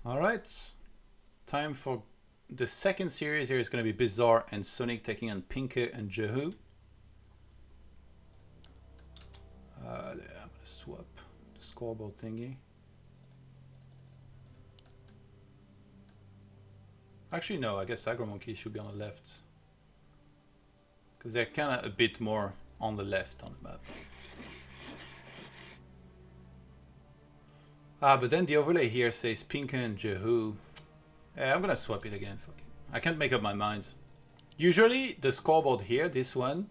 All right, time for the second series. Here is going to be Bizzare and Sonik taking on p1nke and Jehu. I'm going to swap the scoreboard thingy. Actually, no, I guess p1nke should be on the left. Because they're kind of a bit more on the left on the map. Ah, but then the overlay here says p1nke and Jehu. I'm gonna swap it again. Fuck it. I can't make up my mind. Usually, the scoreboard here, this one,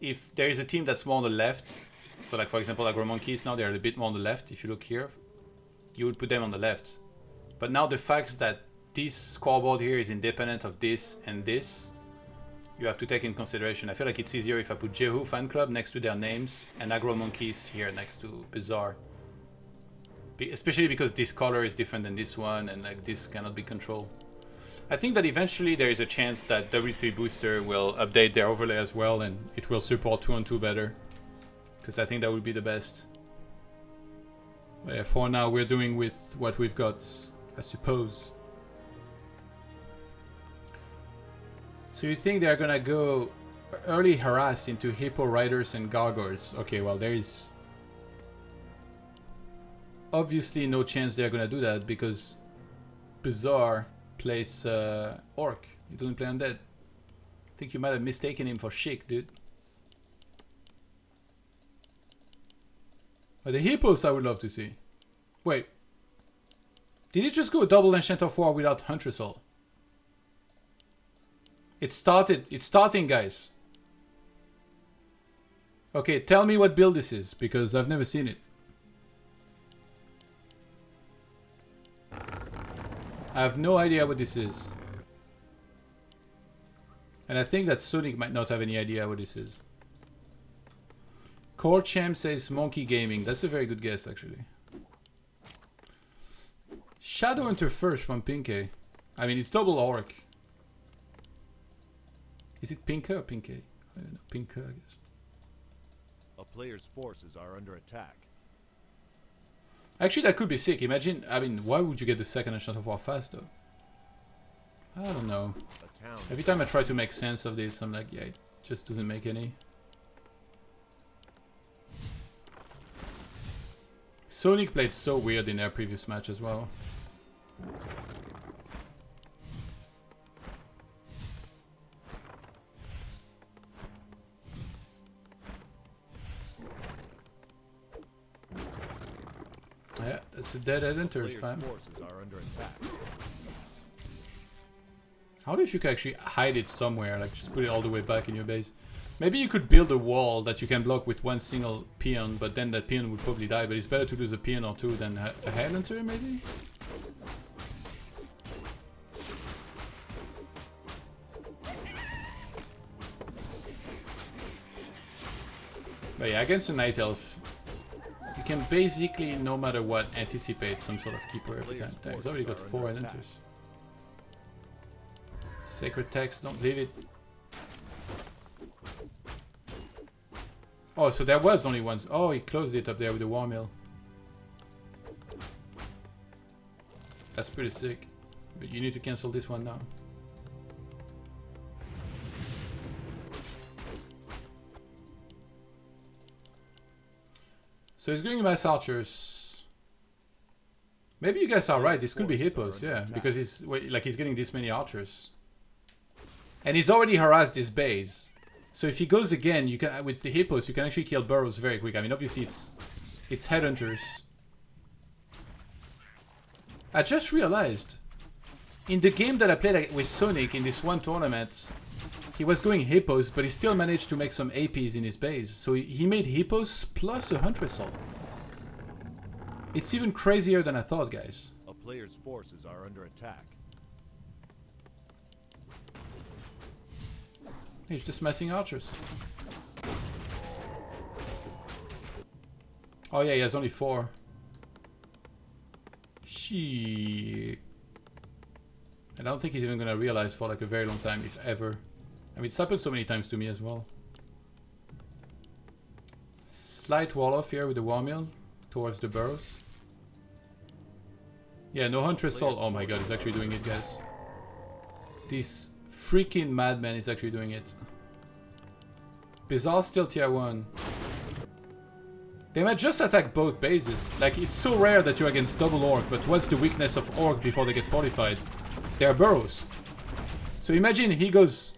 if there is a team that's more on the left, so like for example, p1nke's now they're a bit more on the left. If you look here, you would put them on the left. But now the fact that this scoreboard here is independent of this and this, you have to take in consideration. I feel like it's easier if I put Jehu fan club next to their names and p1nke's here next to Bizzare. Especially because this color is different than this one, and like this cannot be controlled. I think that eventually there is a chance that W3 Booster will update their overlay as well, and it will support 2-on-2 better. Because I think that would be the best. But yeah, for now we're doing with what we've got, I suppose. So you think they're gonna go early harass into Hippo Riders and Gargoyles? Okay, well there is obviously no chance they're gonna do that because Bizzare plays Orc. He doesn't play Undead. I think you might have mistaken him for Chic, dude. But the Hippos I would love to see. Wait. Did he just go double Enchant of War without Huntress Hall? It started. It's starting, guys. Okay, tell me what build this is, because I've never seen it. I have no idea what this is. And I think that Sonik might not have any idea what this is. Core Champ says ToDGaming. That's a very good guess, actually. Shadowhunter first from p1nke. I mean, it's double Orc. Is it p1nke or p1nke? I don't know. p1nke, I guess. A player's forces are under attack. Actually, that could be sick. Imagine, I mean, why would you get the second Enchant of War fast, though? I don't know. Every time I try to make sense of this, I'm like, yeah, it just doesn't make any. Sonik played so weird in their previous match as well. Yeah, that's a dead enters, fam. How if you could actually hide it somewhere, like just put it all the way back in your base? Maybe you could build a wall that you can block with one single peon, but then that peon would probably die. But it's better to lose a peon or two than a headhunter, maybe? But yeah, against a Night Elf, you can basically, no matter what, anticipate some sort of keeper every time. Damn, he's already got 4 headhunters. Sacred Text, don't leave it. Oh, so there was only one. Oh, he closed it up there with the War Mill. That's pretty sick. But you need to cancel this one now. So he's going mass archers. Maybe you guys are right. This could be hippos, yeah, because he's getting this many archers, and he's already harassed his base. So if he goes again, you can with the hippos, you can actually kill burrows very quick. I mean, obviously it's headhunters. I just realized in the game that I played with Sonik in this one tournament, he was going hippos, but he still managed to make some APs in his base. So he made hippos plus a Huntress Hall. It's even crazier than I thought, guys. A player's forces are under attack. He's just messing archers. Oh yeah, he has only 4. Shit. I don't think he's even gonna realize for like a very long time, if ever. I mean, it's happened so many times to me as well. Slight wall off here with the War Mill towards the burrows. Yeah, no Huntress Soul. Oh my god, he's actually doing it, guys. This freaking madman is actually doing it. Bizzare still tier 1. They might just attack both bases. Like, it's so rare that you're against double Orc, but what's the weakness of Orc before they get fortified? They're burrows. So imagine he goes,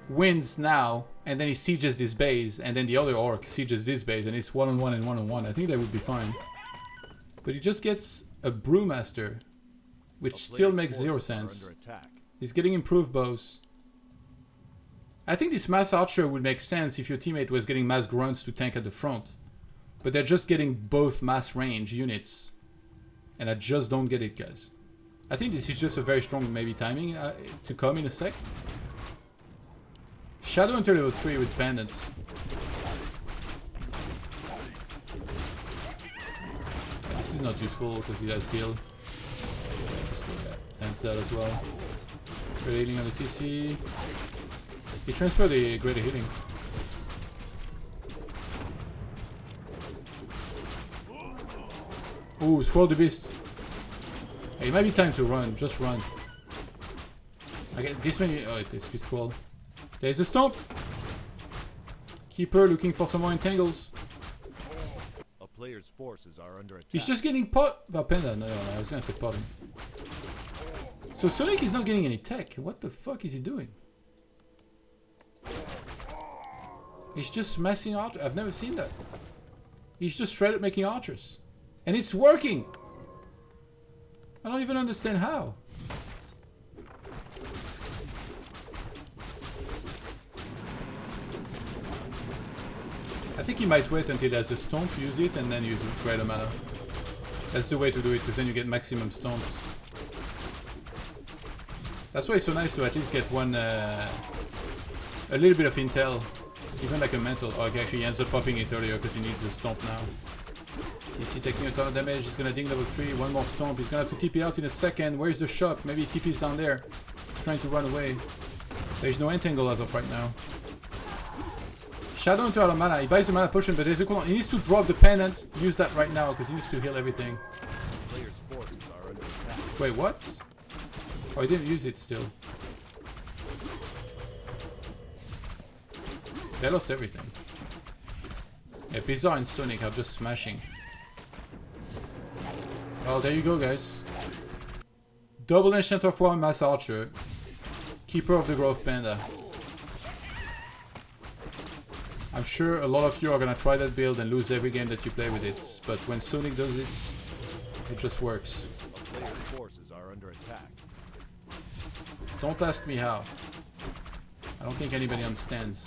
wins now, and then he sieges this base, and then the other Orc sieges this base, and it's 1-on-1 and 1-on-1. I think that would be fine. But he just gets a Brewmaster, which still makes 0 sense. He's getting improved bows. I think this Mass Archer would make sense if your teammate was getting Mass Grunts to tank at the front. But they're just getting both mass range units. And I just don't get it, guys. I think this is just a very strong maybe timing to come in a sec. Shadow Hunter level 3 with Bandits. This is not useful because he has heal. Ends that as well. Greater healing on the TC. He transferred the greater healing. Ooh, Scroll the Beast. Hey, it might be time to run. Just run. I get this many. Oh, it's Speed Scroll. There's a Stomp. Keeper looking for some more entangles. A player's forces are under attack. He's just getting pot. Oh, Panda. No, I was gonna say pot him. So Sonik is not getting any tech. What the fuck is he doing? He's just messing archers. I've never seen that. He's just straight up making archers. And it's working! I don't even understand how. I think he might wait until there's a Stomp, use it, and then use greater mana. That's the way to do it, because then you get maximum Stomps. That's why it's so nice to at least get one, a little bit of intel. Even like a mental. Oh, okay, actually he ends up popping it earlier because he needs a Stomp now. TC taking a ton of damage, he's gonna ding level 3, one more Stomp, he's gonna have to TP out in a second. Where's the shop? Maybe TP's down there. He's trying to run away. There's no entangle as of right now. Shadow into out of mana, he buys a mana potion, but there's a cooldown. He needs to drop the pendant, use that right now, because he needs to heal everything. Player's forces are under attack. Wait, what? Oh, he didn't use it still. They lost everything. Yeah, Bizzare and Sonik are just smashing. Well, there you go, guys. Double Enchanter of War Mass Archer. Keeper of the Grove Panda. I'm sure a lot of you are gonna try that build and lose every game that you play with it. But when Sonik does it, it just works. A player's forces are under attack. Don't ask me how. I don't think anybody understands.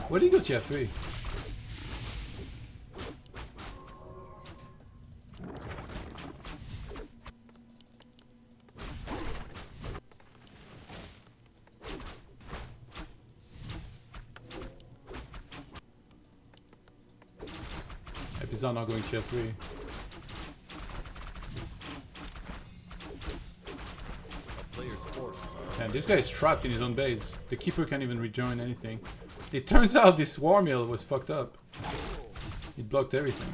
Where did he go tier 3? Bizzare not going tier 3. And this guy is trapped in his own base. The keeper can't even rejoin anything. It turns out this war mill was fucked up. It blocked everything.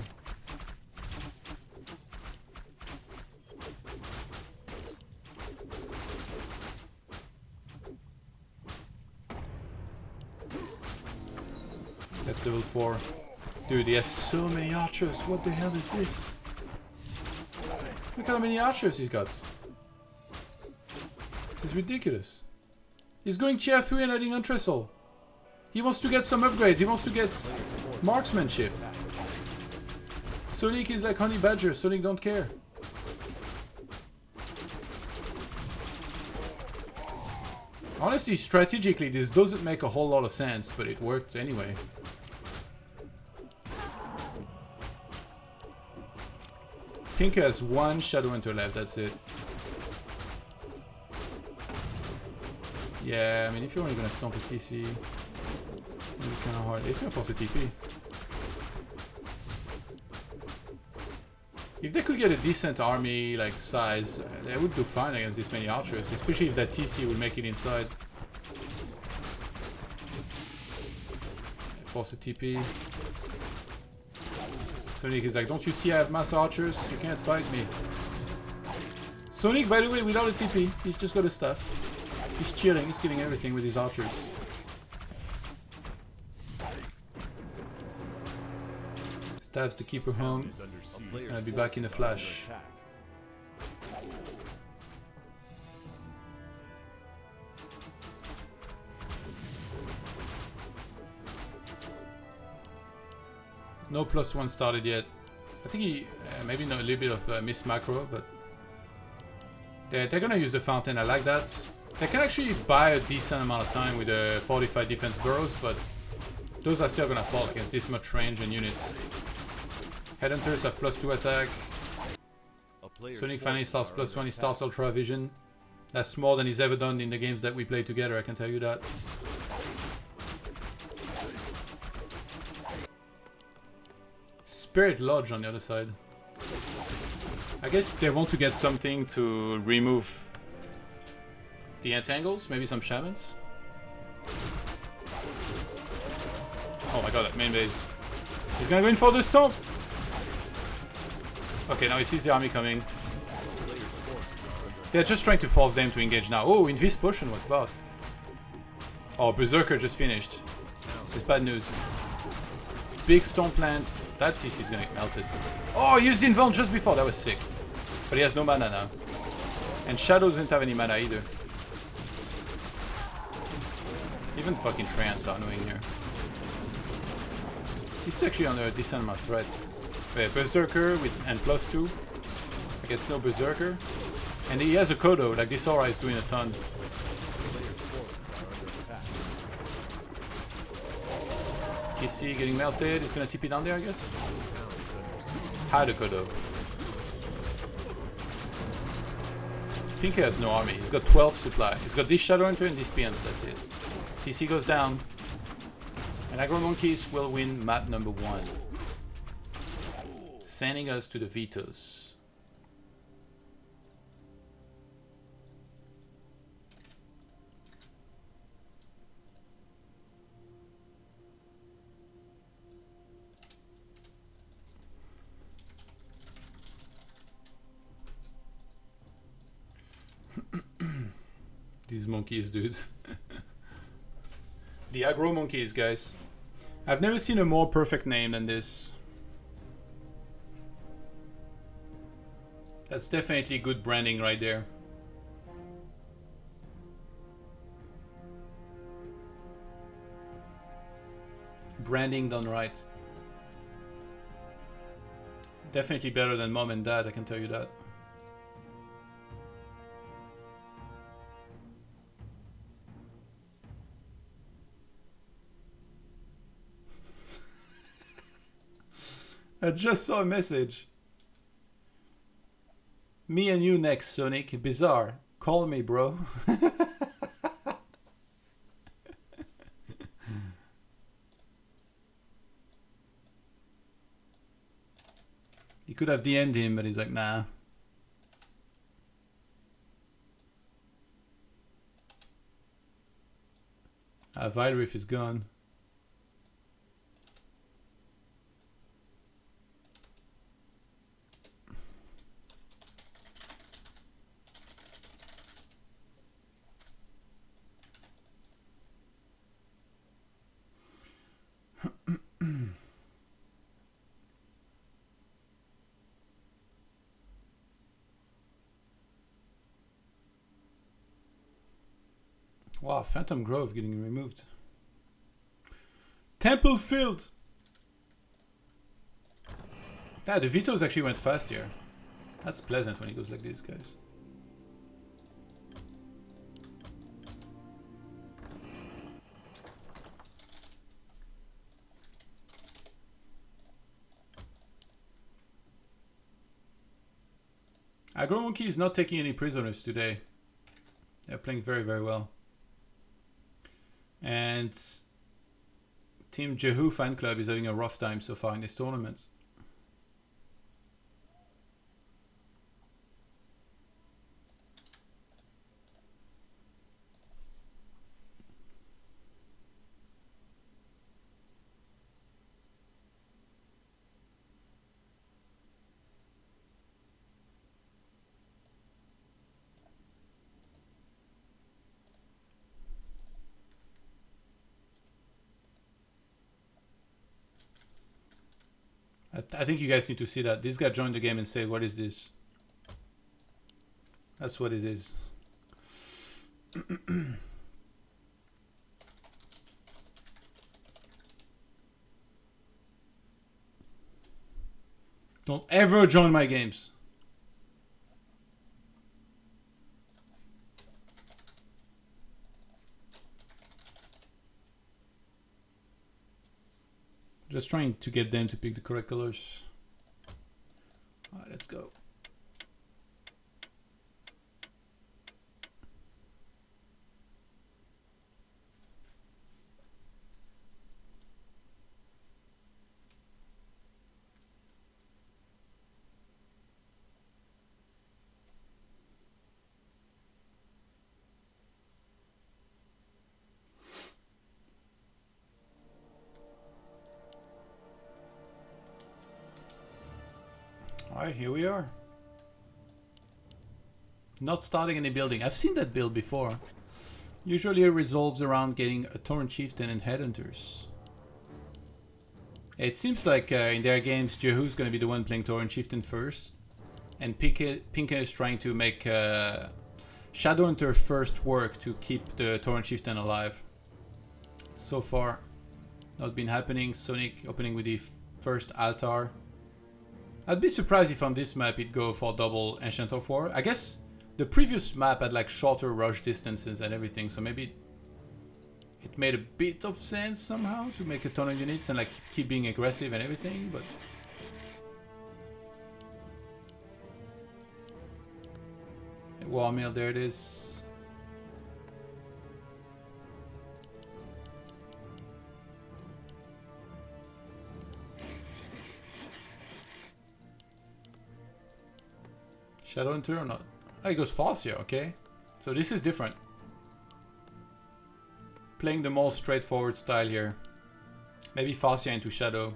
That's level 4. Dude, he has so many archers. What the hell is this? Look how many archers he's got. This is ridiculous. He's going tier 3 and adding Untrestle. He wants to get some upgrades. He wants to get marksmanship. Sonik is like Honey Badger. Sonik don't care. Honestly, strategically, this doesn't make a whole lot of sense, but it worked anyway. p1nke has one Shadow Hunter left, that's it. Yeah, I mean, if you're only gonna stomp a TC, it's gonna be kinda hard. It's gonna force a TP. If they could get a decent army, like, size, they would do fine against this many archers, especially if that TC would make it inside. Force a TP. Sonik is like, don't you see I have mass archers? You can't fight me. Sonik, by the way, without a TP, he's just got his stuff. He's chilling, he's killing everything with his archers. Stabs to keep her home. He's gonna be back in a flash. No +1 started yet. I think he maybe a little bit of miss macro, but they're gonna use the fountain. I like that. They can actually buy a decent amount of time with the 45 defense burrows, but those are still gonna fall against this much range and units. Headhunters have +2 attack. Sonik finally starts +1. He starts Ultra Vision. That's more than he's ever done in the games that we play together, I can tell you that. Spirit Lodge on the other side. I guess they want to get something to remove the entangles, maybe some shamans. Oh my god, that main base. He's gonna go in for the stomp! Okay, now he sees the army coming. They're just trying to force them to engage now. Oh, Invis Potion was bought. Oh, Berserker just finished. This is bad news. Big storm plants. That TC is gonna get melted. Oh, he used Invuln just before. That was sick. But he has no mana now. And Shadow doesn't have any mana either. Even fucking Treants are annoying here. He's actually under a decent amount of threat. Wait, Berserker with and +2. I guess no Berserker. And he has a Kodo, like this aura is doing a ton. TC getting melted, he's gonna TP down there, I guess. Had a Kodo. p1nke has no army, he's got 12 supply. He's got this Shadow Hunter and this p1nke, that's it. TC goes down. And Aggro Monkeys will win map number 1. Sending us to the vetoes. These monkeys, dude. The Aggro Monkeys, guys. I've never seen a more perfect name than this. That's definitely good branding right there. Branding done right. Definitely better than Mom and Dad, I can tell you that. I just saw a message. Me and you next, Sonik. Bizzare. Call me, bro. You could have DM'd him, but he's like, nah. Vileriff is gone. Wow, Phantom Grove getting removed. Temple Field! Ah, the vetoes actually went fast here. That's pleasant when it goes like this, guys. Aggro Monkey is not taking any prisoners today. They're playing very, very well. And Team Jehu fan club is having a rough time so far in this tournament. I think you guys need to see that. This guy joined the game and said, what is this? That's what it is. Don't ever join my games. Just trying to get them to pick the correct colors. Alright, let's go. Alright, here we are. Not starting any building. I've seen that build before. Usually it resolves around getting a Torrent Chieftain and Headhunters. It seems like in their games, Jehu's going to be the one playing Torrent Chieftain first. And p1nke is trying to make Shadowhunter first work to keep the Torrent Chieftain alive. So far, not been happening. Sonik opening with the first altar. I'd be surprised if on this map it'd go for double Ancient of War. I guess the previous map had like shorter rush distances and everything, so maybe it made a bit of sense somehow to make a ton of units and like keep being aggressive and everything, but... War Mill, there it is. Shadowhunter or not? Oh, he goes Farsia, okay. So this is different. Playing the more straightforward style here. Maybe Farsia into Shadow.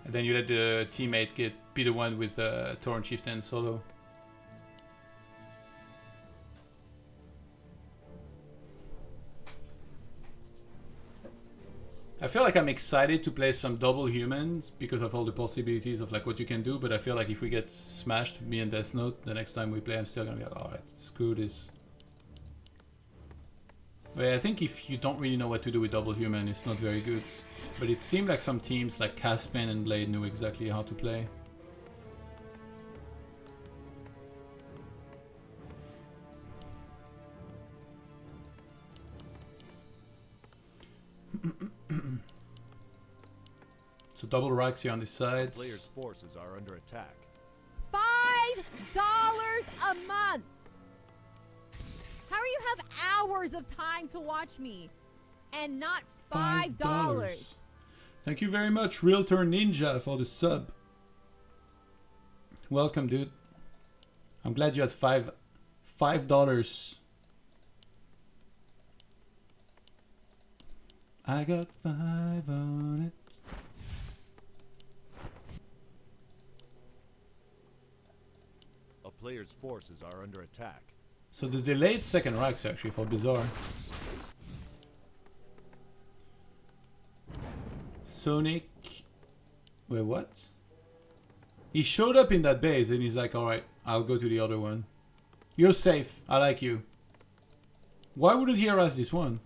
And then you let the teammate be the one with Torrent Chieftain solo. I feel like I'm excited to play some double humans because of all the possibilities of like what you can do, but I feel like if we get smashed, me and Death Note, the next time we play I'm still gonna be like, alright, screw this. But I think if you don't really know what to do with double human, it's not very good. But it seemed like some teams like Caspian and Blade knew exactly how to play. So double racks here on this side. Players' forces are under attack. $5 a month. How do you have hours of time to watch me and not $5? Thank you very much, Realtor Ninja, for the sub. Welcome, dude. I'm glad you had $5. I got 5 on it. A player's forces are under attack. So the delayed second racks actually for Bizzare. Sonik. Wait, what? He showed up in that base and he's like, alright, I'll go to the other one. You're safe. I like you. Why wouldn't he harass this one?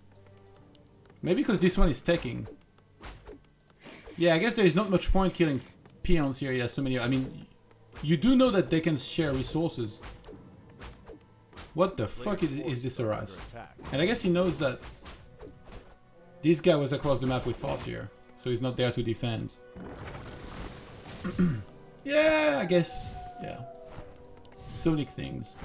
Maybe because this one is teching. Yeah, I guess there is not much point killing peons here. He has so many. I mean, you do know that they can share resources. What the fuck is this harass? And I guess he knows that this guy was across the map with Farsier, so he's not there to defend. Yeah, I guess. Yeah. Sonic things.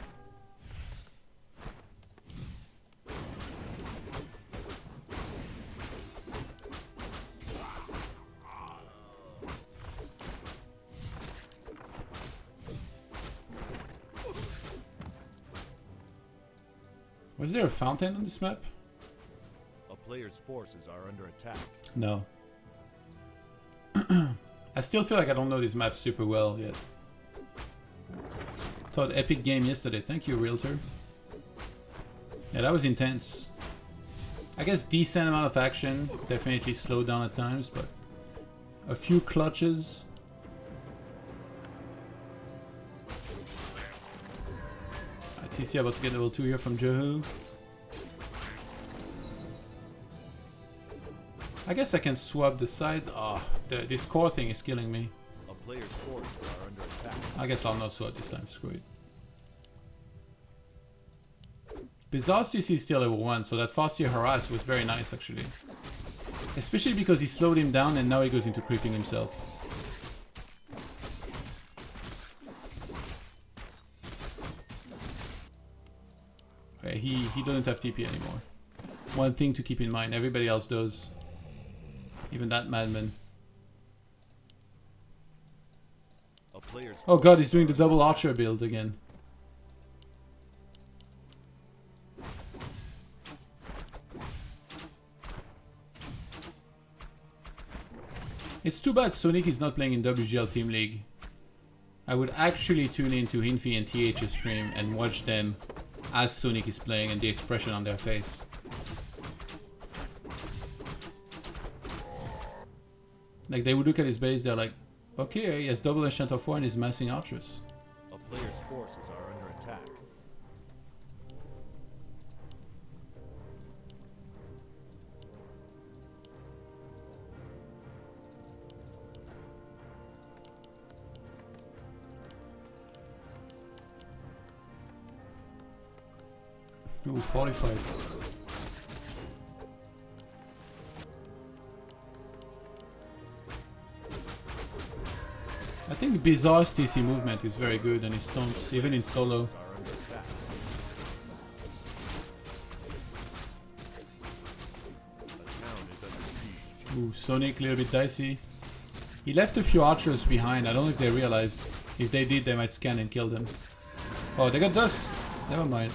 Was there a fountain on this map? A player's forces are under attack. No. I still feel like I don't know this map super well yet. Thought epic game yesterday. Thank you, Realtor. Yeah, that was intense. I guess decent amount of action. Definitely slowed down at times, but a few clutches. TC about to get level 2 here from Jehu. I guess I can swap the sides. Ah, this core thing is killing me. A player's forces are under attack. I guess I'll not swap this time, screw it. Bizarre's TC is still level 1, so that fast year harass was very nice actually. Especially because he slowed him down and now he goes into creeping himself. Okay, he doesn't have TP anymore. One thing to keep in mind, everybody else does. Even that madman. A player's Oh god, he's doing the double archer build again. It's too bad Sonik is not playing in WGL Team League. I would actually tune into Hinfi and TH's stream and watch them as Sonik is playing and the expression on their face. Like they would look at his base, they're like, okay, he has double enchant of 4 and he's massing archers. A player's forces are under attack. Ooh, fortified. I think Bizarre's TC movement is very good and his stomps, even in solo. Are under attack. A town is under siege. Ooh, Sonik a little bit dicey. He left a few archers behind, I don't know if they realized. If they did, they might scan and kill them. Oh, they got dust! Never mind.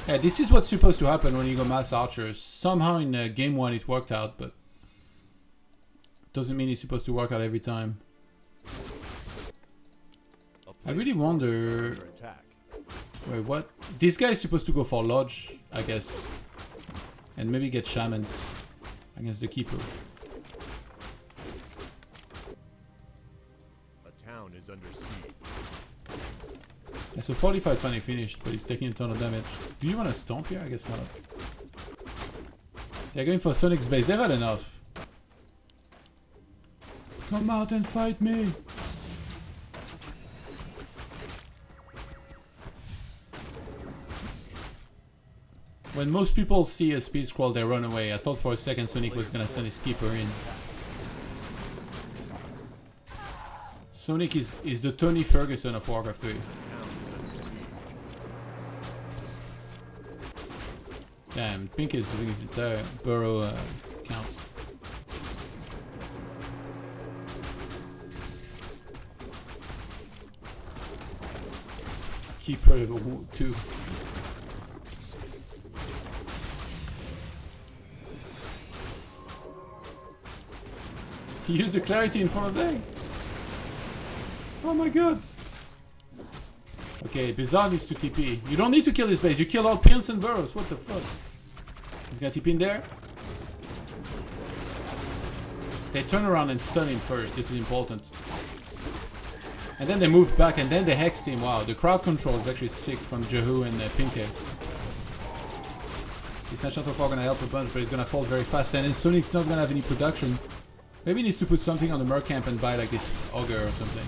Yeah, this is what's supposed to happen when you go mass archers. Somehow in game 1 it worked out, but doesn't mean it's supposed to work out every time. I really wonder... Under attack. Wait, what? This guy is supposed to go for Lodge, I guess. And maybe get Shamans against the Keeper. A town is under siege. Yeah, so fortified finally finished, but he's taking a ton of damage. Do you want to stomp here? I guess not. They're going for Sonic's base. They've had enough. Come out and fight me! When most people see a speed scroll, they run away. I thought for a second Sonik was gonna send his keeper in. Sonik is the Tony Ferguson of Warcraft 3. Damn, p1nke is losing his entire burrow count. Keeper level 2. He used the clarity in front of them. Oh my god. Okay, Bizzare needs to TP. You don't need to kill his base. You kill all p1nks and burrows. What the fuck? He's gonna TP in there. They turn around and stun him first. This is important. And then they moved back and then they hexed him. Wow, the crowd control is actually sick from Jehu and p1nke. This Enchant of 4 gonna help a bunch, but he's gonna fall very fast. And then Sonic's not gonna have any production. Maybe he needs to put something on the Merc camp and buy like this Ogre or something.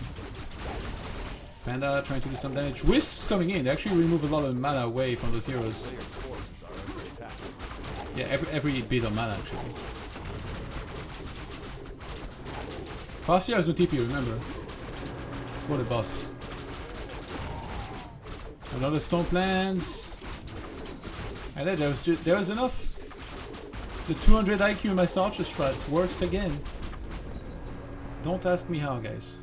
Panda trying to do some damage. Wisps coming in. They actually remove a lot of mana away from those heroes. Yeah, every bit of mana actually. Fastia has no TP, remember. What a boss. Another stone plans. And then there was enough. The 200 IQ Mass Archer strat works again. Don't ask me how, guys.